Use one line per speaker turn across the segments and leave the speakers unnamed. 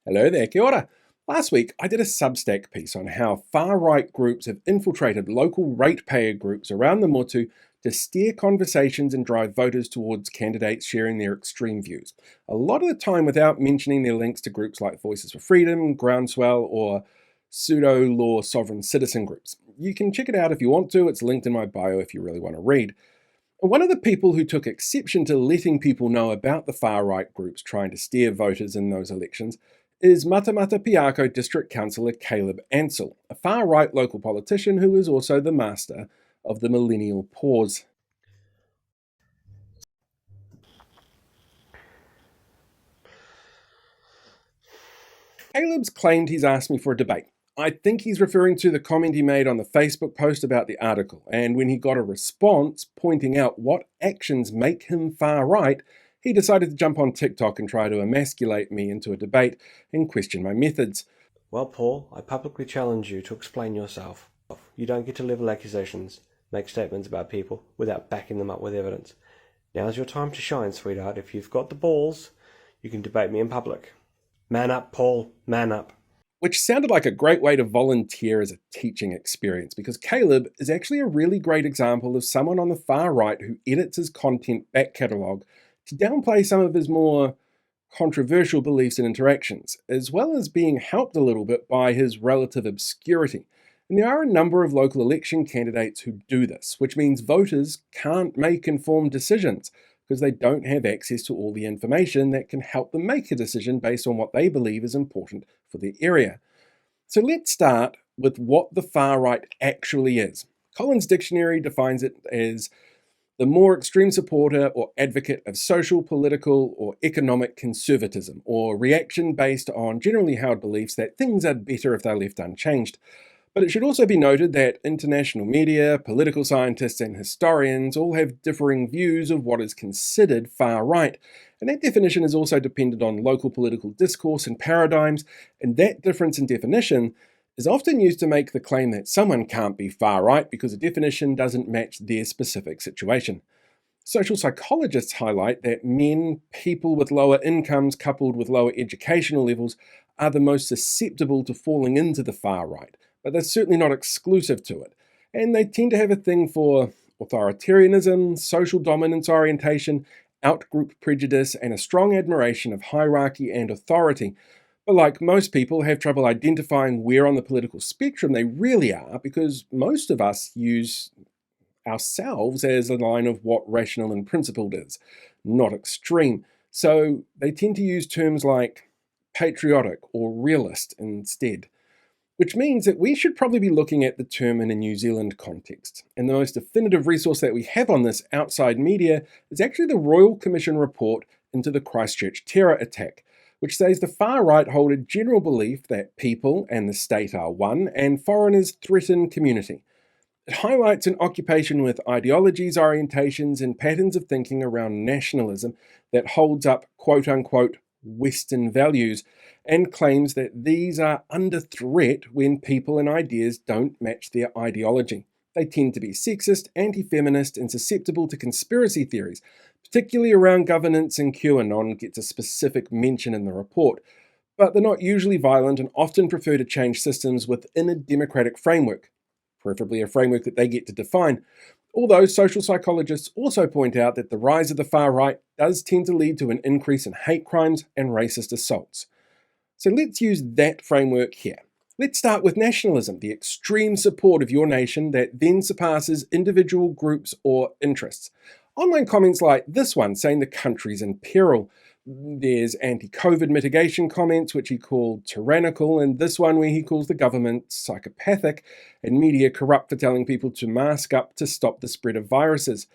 Hello there, kia ora. Last week, I did a Substack piece on how far-right groups have infiltrated local ratepayer groups around the Motu to steer conversations and drive voters towards candidates sharing their extreme views. A lot of the time without mentioning their links to groups like Voices for Freedom, Groundswell, or pseudo-law sovereign citizen groups. You can check it out if you want to. It's linked in my bio if you really want to read. One of the people who took exception to letting people know about the far-right groups trying to steer voters in those elections is Matamata Piako District Councillor Caleb Ansell, a far-right local politician who is also the master of the millennial pause. Caleb's claimed he's asked me for a debate. I think he's referring to the comment he made on the Facebook post about the article, and when he got a response pointing out what actions make him far right, he decided to jump on TikTok and try to emasculate me into a debate and question my methods.
Well, Paul, I publicly challenge you to explain yourself. You don't get to level accusations, make statements about people without backing them up with evidence. Now's your time to shine, sweetheart. If you've got the balls, you can debate me in public. Man up, Paul, man up.
Which sounded like a great way to volunteer as a teaching experience, because Caleb is actually a really great example of someone on the far right who edits his content back catalogue to downplay some of his more controversial beliefs and interactions, as well as being helped a little bit by his relative obscurity. And there are a number of local election candidates who do this, which means voters can't make informed decisions because they don't have access to all the information that can help them make a decision based on what they believe is important for their area. So let's start with what the far right actually is. Collins Dictionary defines it as the more extreme supporter or advocate of social, political, or economic conservatism, or reaction based on generally held beliefs that things are better if they're left unchanged. But it should also be noted that international media, political scientists, and historians all have differing views of what is considered far right. And that definition is also dependent on local political discourse and paradigms, and that difference in definition is often used to make the claim that someone can't be far right because a definition doesn't match their specific situation. Social psychologists highlight that men, people with lower incomes coupled with lower educational levels, are the most susceptible to falling into the far right, but they're certainly not exclusive to it. And they tend to have a thing for authoritarianism, social dominance orientation, outgroup prejudice, and a strong admiration of hierarchy and authority. But like most people, have trouble identifying where on the political spectrum they really are because most of us use ourselves as a line of what rational and principled is, not extreme. So they tend to use terms like patriotic or realist instead, which means that we should probably be looking at the term in a New Zealand context. And the most definitive resource that we have on this outside media is actually the Royal Commission report into the Christchurch terror attack, which says the far right hold a general belief that people and the state are one and foreigners threaten community. It highlights an occupation with ideologies, orientations, and patterns of thinking around nationalism that holds up quote-unquote Western values and claims that these are under threat when people and ideas don't match their ideology. They tend to be sexist, anti-feminist, and susceptible to conspiracy theories, particularly around governance, and QAnon gets a specific mention in the report. But they're not usually violent and often prefer to change systems within a democratic framework, preferably a framework that they get to define. Although social psychologists also point out that the rise of the far right does tend to lead to an increase in hate crimes and racist assaults. So let's use that framework here. Let's start with nationalism, the extreme support of your nation that then surpasses individual groups or interests. Online comments like this one saying the country's in peril. There's anti-COVID mitigation comments, which he called tyrannical, and this one where he calls the government psychopathic and media corrupt for telling people to mask up to stop the spread of viruses.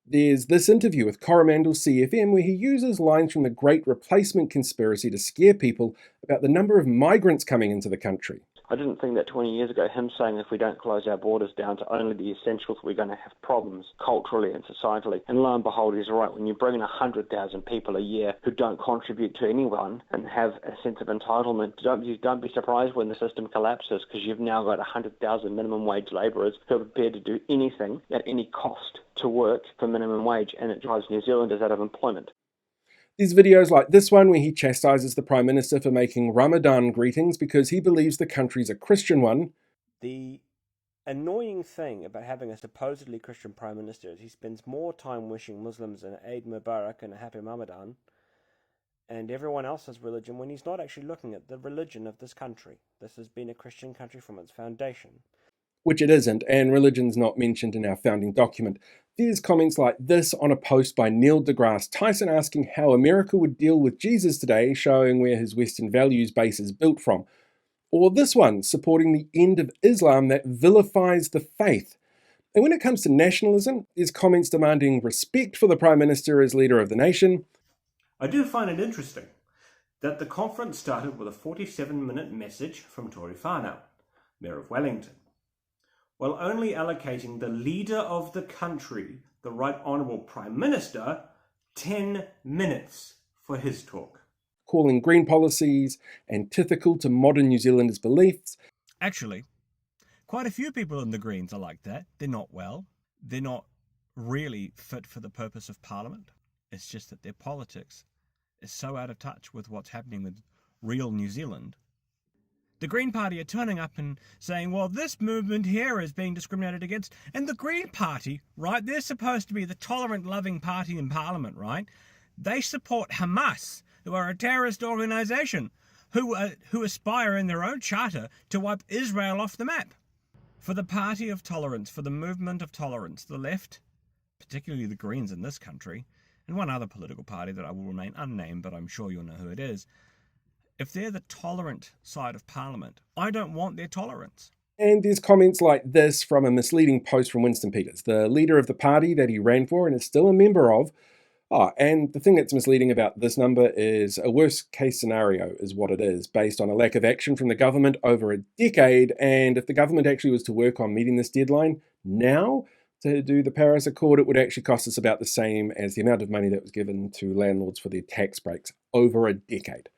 There's this interview with Coromandel CFM where he uses lines from the Great Replacement conspiracy to scare people about the number of migrants coming into the country.
I didn't think that 20 years ago, him saying if we don't close our borders down to only the essentials, we're going to have problems culturally and societally. And lo and behold, he's right. When you bring in 100,000 people a year who don't contribute to anyone and have a sense of entitlement, don't be surprised when the system collapses, because you've now got 100,000 minimum wage labourers who are prepared to do anything at any cost to work for minimum wage, and it drives New Zealanders out of employment.
There's videos like this one where he chastises the Prime Minister for making Ramadan greetings because he believes the country's a Christian one.
The annoying thing about having a supposedly Christian Prime Minister is he spends more time wishing Muslims an Eid Mubarak and a happy Ramadan and everyone else's religion when he's not actually looking at the religion of this country. This has been a Christian country from its foundation.
Which it isn't, and religion's not mentioned in our founding document. There's comments like this on a post by Neil deGrasse Tyson asking how America would deal with Jesus today, showing where his Western values base is built from. Or this one, supporting the end of Islam that vilifies the faith. And when it comes to nationalism, there's comments demanding respect for the Prime Minister as leader of the nation.
I do find it interesting that the conference started with a 47-minute message from Tory Farnell, Mayor of Wellington, while only allocating the leader of the country, the Right Honourable Prime Minister, 10 minutes for his talk.
Calling green policies antithetical to modern New Zealanders' beliefs.
Actually, quite a few people in the Greens are like that. They're not well. They're not really fit for the purpose of Parliament. It's just that their politics is so out of touch with what's happening with real New Zealand. The Green Party are turning up and saying, well, this movement here is being discriminated against. And the Green Party, right, they're supposed to be the tolerant, loving party in Parliament, right? They support Hamas, who are a terrorist organisation, who aspire in their own charter to wipe Israel off the map. For the party of tolerance, for the movement of tolerance, the left, particularly the Greens in this country, and one other political party that I will remain unnamed, but I'm sure you'll know who it is, if they're the tolerant side of Parliament, I don't want their tolerance.
And there's comments like this from a misleading post from Winston Peters, the leader of the party that he ran for and is still a member of. And the thing that's misleading about this number is a worst case scenario is what it is, based on a lack of action from the government over a decade. And if the government actually was to work on meeting this deadline now, to do the Paris Accord, it would actually cost us about the same as the amount of money that was given to landlords for their tax breaks over a decade.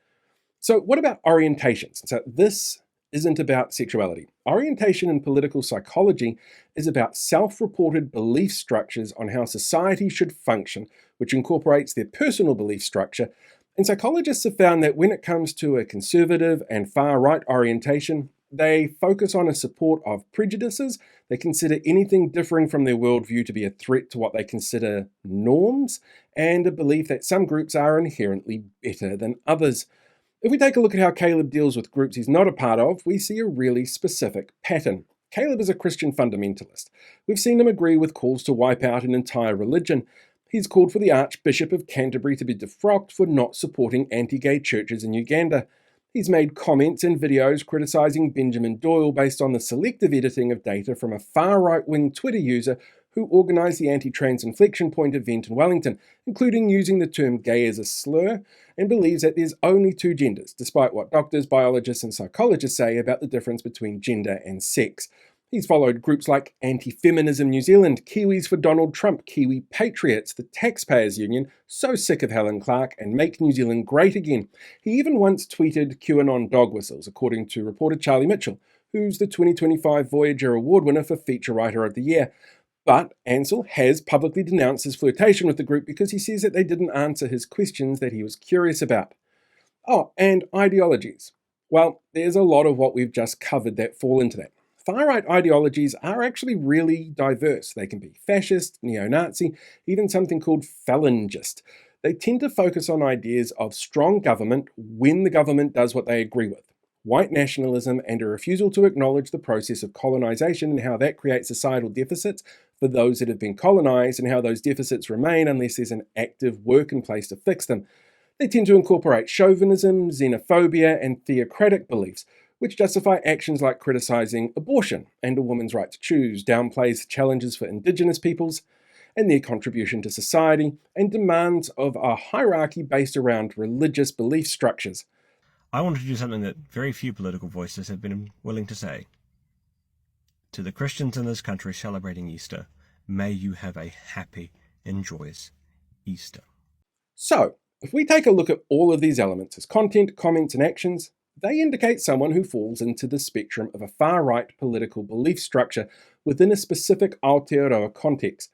So what about orientations? So this isn't about sexuality. Orientation in political psychology is about self-reported belief structures on how society should function, which incorporates their personal belief structure. And psychologists have found that when it comes to a conservative and far-right orientation, they focus on a support of prejudices. They consider anything differing from their worldview to be a threat to what they consider norms, and a belief that some groups are inherently better than others. If we take a look at how Caleb deals with groups he's not a part of, we see a really specific pattern. Caleb is a Christian fundamentalist. We've seen him agree with calls to wipe out an entire religion. He's called for the Archbishop of Canterbury to be defrocked for not supporting anti-gay churches in Uganda. He's made comments and videos criticising Benjamin Doyle based on the selective editing of data from a far right-wing Twitter user who organised the anti-trans inflection point event in Wellington, including using the term gay as a slur, and believes that there's only two genders, despite what doctors, biologists and psychologists say about the difference between gender and sex. He's followed groups like Anti-Feminism New Zealand, Kiwis for Donald Trump, Kiwi Patriots, the Taxpayers Union, So Sick of Helen Clark, and Make New Zealand Great Again. He even once tweeted QAnon dog whistles, according to reporter Charlie Mitchell, who's the 2025 Voyager Award winner for Feature Writer of the Year. But Ansell has publicly denounced his flirtation with the group because he says that they didn't answer his questions that he was curious about. Oh, and ideologies. Well, there's a lot of what we've just covered that fall into that. Far-right ideologies are actually really diverse. They can be fascist, neo-Nazi, even something called phalangist. They tend to focus on ideas of strong government when the government does what they agree with. White nationalism and a refusal to acknowledge the process of colonization and how that creates societal deficits for those that have been colonized and how those deficits remain unless there's an active work in place to fix them. They tend to incorporate chauvinism, xenophobia, and theocratic beliefs, which justify actions like criticizing abortion and a woman's right to choose, downplays challenges for Indigenous peoples and their contribution to society, and demands of a hierarchy based around religious belief structures.
I want to do something that very few political voices have been willing to say. To the Christians in this country celebrating Easter, may you have a happy and joyous Easter.
So, if we take a look at all of these elements as content, comments, and actions, they indicate someone who falls into the spectrum of a far-right political belief structure within a specific Aotearoa context.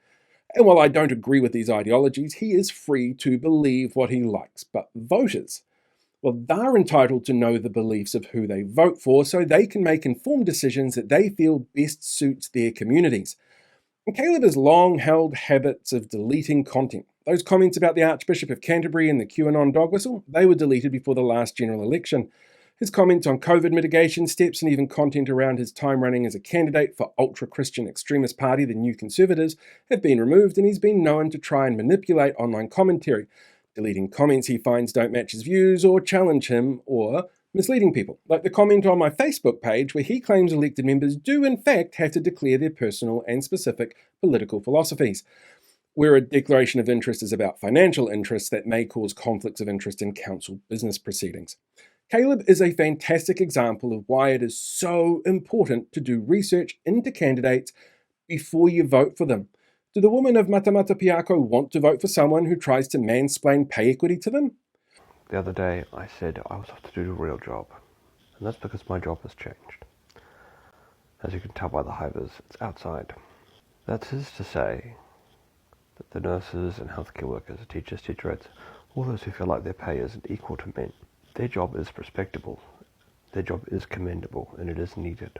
And while I don't agree with these ideologies, he is free to believe what he likes. But voters, well, they're entitled to know the beliefs of who they vote for so they can make informed decisions that they feel best suits their communities. And Caleb has long held habits of deleting content. Those comments about the Archbishop of Canterbury and the QAnon dog whistle, they were deleted before the last general election. His comments on COVID mitigation steps and even content around his time running as a candidate for ultra-Christian extremist party, the New Conservatives, have been removed, and he's been known to try and manipulate online commentary, deleting comments he finds don't match his views or challenge him, or misleading people, like the comment on my Facebook page where he claims elected members do in fact have to declare their personal and specific political philosophies, where a declaration of interest is about financial interests that may cause conflicts of interest in council business proceedings. Caleb is a fantastic example of why it is so important to do research into candidates before you vote for them. Do the women of Matamata Piako want to vote for someone who tries to mansplain pay equity to them?
The other day I said I was off to do a real job, and that's because my job has changed. As you can tell by the hivers, it's outside. That is to say that the nurses and healthcare workers, teachers, teacherettes, all those who feel like their pay isn't equal to men, their job is respectable, their job is commendable, and it is needed.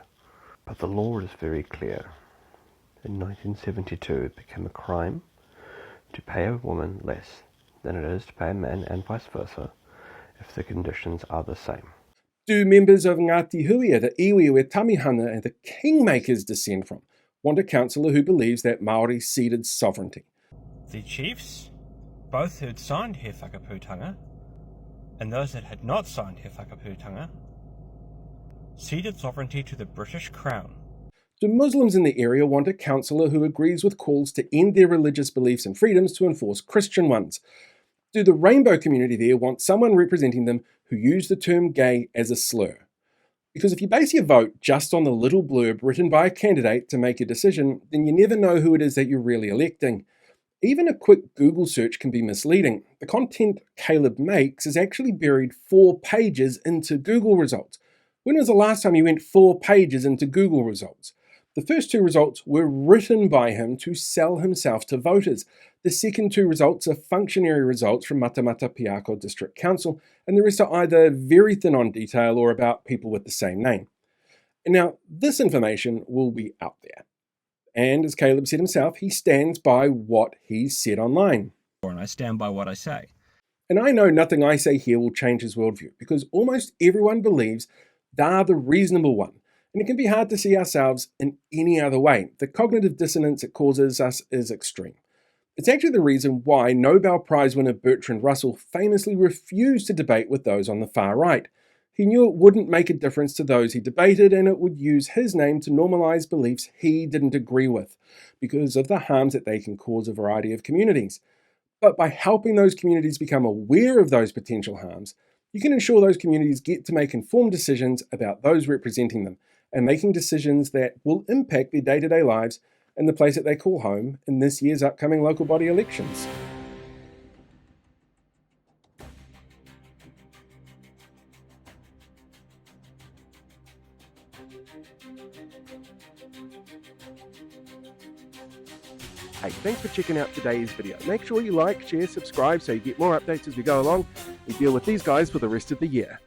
But the law is very clear. In 1972, it became a crime to pay a woman less than it is to pay a man, and vice versa, if the conditions are the same.
Do members of Ngāti Huia, the iwi where Tamihana and the Kingmakers descend from, want a councillor who believes that Māori ceded sovereignty?
The chiefs, both who had signed He Whakaputanga, and those that had not signed He Whakaputanga, ceded sovereignty to the British Crown.
Do Muslims in the area want a councillor who agrees with calls to end their religious beliefs and freedoms to enforce Christian ones? Do the rainbow community there want someone representing them who use the term gay as a slur? Because if you base your vote just on the little blurb written by a candidate to make a decision, then you never know who it is that you're really electing. Even a quick Google search can be misleading. The content Caleb makes is actually buried 4 pages into Google results. When was the last time you went 4 pages into Google results? The first 2 results were written by him to sell himself to voters. The second 2 results are functionary results from Matamata Piako District Council, and the rest are either very thin on detail or about people with the same name. And now, this information will be out there. And as Caleb said himself, he stands by what he said online.
And I stand by what I say.
And I know nothing I say here will change his worldview, because almost everyone believes they're the reasonable one. And it can be hard to see ourselves in any other way. The cognitive dissonance it causes us is extreme. It's actually the reason why Nobel Prize winner Bertrand Russell famously refused to debate with those on the far right. He knew it wouldn't make a difference to those he debated, and it would use his name to normalize beliefs he didn't agree with, because of the harms that they can cause a variety of communities. But by helping those communities become aware of those potential harms, you can ensure those communities get to make informed decisions about those representing them, and making decisions that will impact their day-to-day lives and the place that they call home in this year's upcoming local body elections. Hey, thanks for checking out today's video. Make sure you like, share, subscribe so you get more updates as we go along and deal with these guys for the rest of the year.